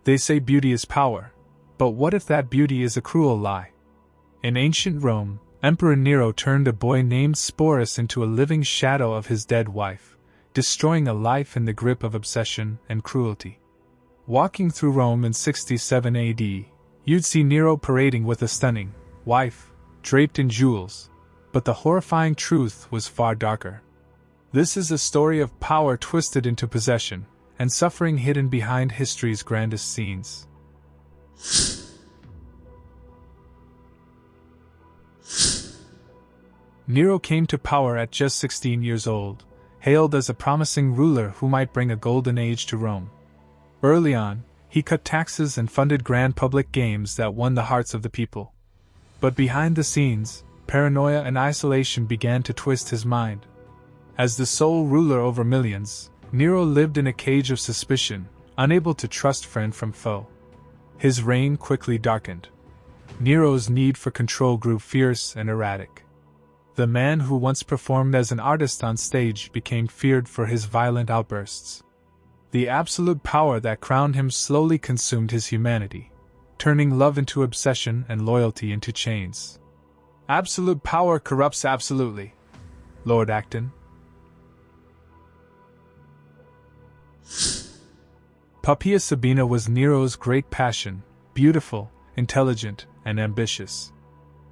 They say beauty is power, but what if that beauty is a cruel lie? In ancient Rome, Emperor Nero turned a boy named Sporus into a living shadow of his dead wife, destroying a life in the grip of obsession and cruelty. Walking through Rome in 67 AD, you'd see Nero parading with a stunning wife, draped in jewels, but the horrifying truth was far darker. This is a story of power twisted into possession, and suffering hidden behind history's grandest scenes. Nero came to power at just 16 years old, hailed as a promising ruler who might bring a golden age to Rome. Early on, he cut taxes and funded grand public games that won the hearts of the people. But behind the scenes, paranoia and isolation began to twist his mind. As the sole ruler over millions, Nero lived in a cage of suspicion, unable to trust friend from foe. His reign quickly darkened. Nero's need for control grew fierce and erratic. The man who once performed as an artist on stage became feared for his violent outbursts. The absolute power that crowned him slowly consumed his humanity, turning love into obsession and loyalty into chains. Absolute power corrupts absolutely. Lord Acton. Poppaea Sabina was Nero's great passion, beautiful, intelligent, and ambitious.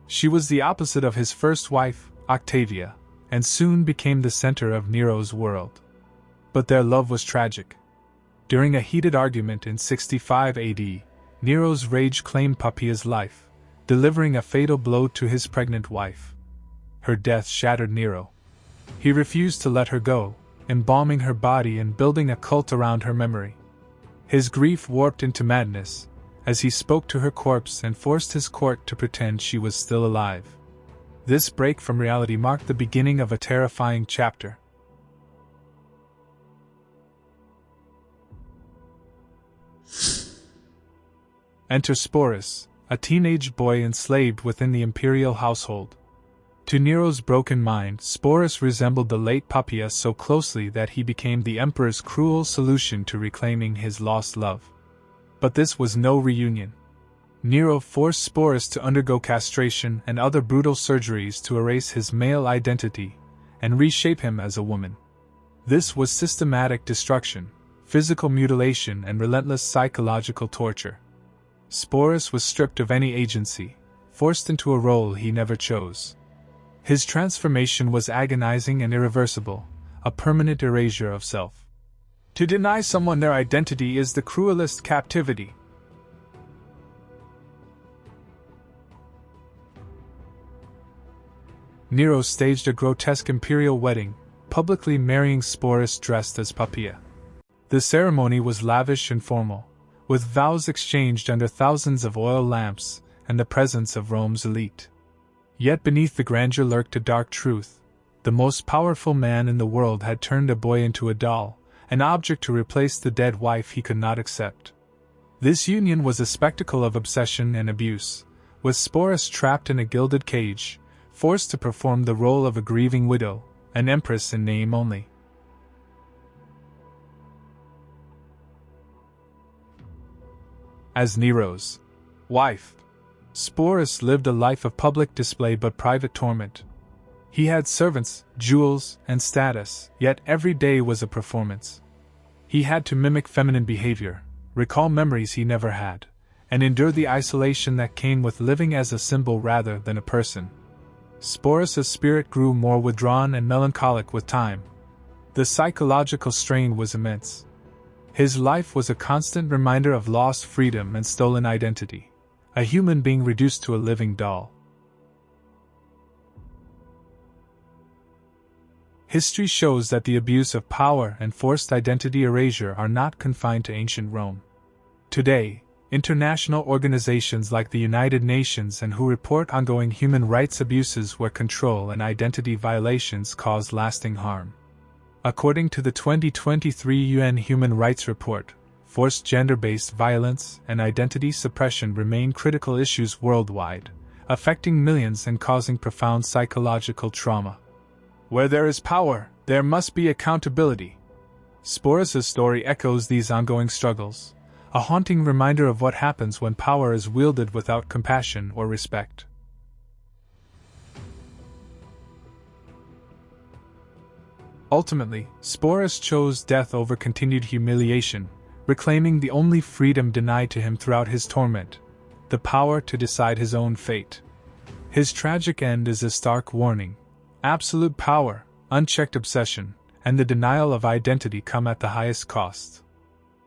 She was the opposite of his first wife, Octavia, and soon became the center of Nero's world. But their love was tragic. During a heated argument in 65 AD, Nero's rage claimed Poppaea's life, delivering a fatal blow to his pregnant wife. Her death shattered Nero. He refused to let her go, embalming her body and building a cult around her memory. His grief warped into madness, as he spoke to her corpse and forced his court to pretend she was still alive. This break from reality marked the beginning of a terrifying chapter. Enter Sporus, a teenage boy enslaved within the imperial household. To Nero's broken mind, Sporus resembled the late Poppaea so closely that he became the emperor's cruel solution to reclaiming his lost love. But this was no reunion. Nero forced Sporus to undergo castration and other brutal surgeries to erase his male identity and reshape him as a woman. This was systematic destruction, physical mutilation, and relentless psychological torture. Sporus was stripped of any agency, forced into a role he never chose. His transformation was agonizing and irreversible, a permanent erasure of self. To deny someone their identity is the cruelest captivity. Nero staged a grotesque imperial wedding, publicly marrying Sporus dressed as Poppaea. The ceremony was lavish and formal, with vows exchanged under thousands of oil lamps and the presence of Rome's elite. Yet beneath the grandeur lurked a dark truth. The most powerful man in the world had turned a boy into a doll, an object to replace the dead wife he could not accept. This union was a spectacle of obsession and abuse, with Sporus trapped in a gilded cage, forced to perform the role of a grieving widow, an empress in name only. As Nero's wife, Sporus lived a life of public display but private torment. He had servants, jewels, and status, yet every day was a performance. He had to mimic feminine behavior, recall memories he never had, and endure the isolation that came with living as a symbol rather than a person. Sporus' spirit grew more withdrawn and melancholic with time. The psychological strain was immense. His life was a constant reminder of lost freedom and stolen identity, a human being reduced to a living doll. History shows that the abuse of power and forced identity erasure are not confined to ancient Rome. Today, international organizations like the United Nations and WHO report ongoing human rights abuses where control and identity violations cause lasting harm. According to the 2023 UN Human Rights Report, forced gender-based violence and identity suppression remain critical issues worldwide, affecting millions and causing profound psychological trauma. Where there is power, there must be accountability. Sporus' story echoes these ongoing struggles, a haunting reminder of what happens when power is wielded without compassion or respect. Ultimately, Sporus chose death over continued humiliation, reclaiming the only freedom denied to him throughout his torment: the power to decide his own fate. His tragic end is a stark warning. Absolute power, unchecked obsession, and the denial of identity come at the highest cost.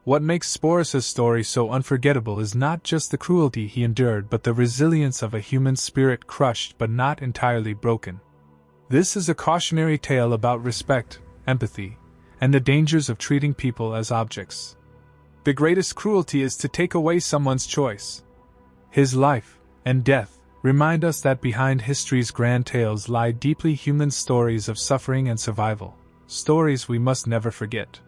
What makes Sporus' story so unforgettable is not just the cruelty he endured but the resilience of a human spirit crushed but not entirely broken. This is a cautionary tale about respect, empathy, and the dangers of treating people as objects. The greatest cruelty is to take away someone's choice. His life and death remind us that behind history's grand tales lie deeply human stories of suffering and survival, stories we must never forget.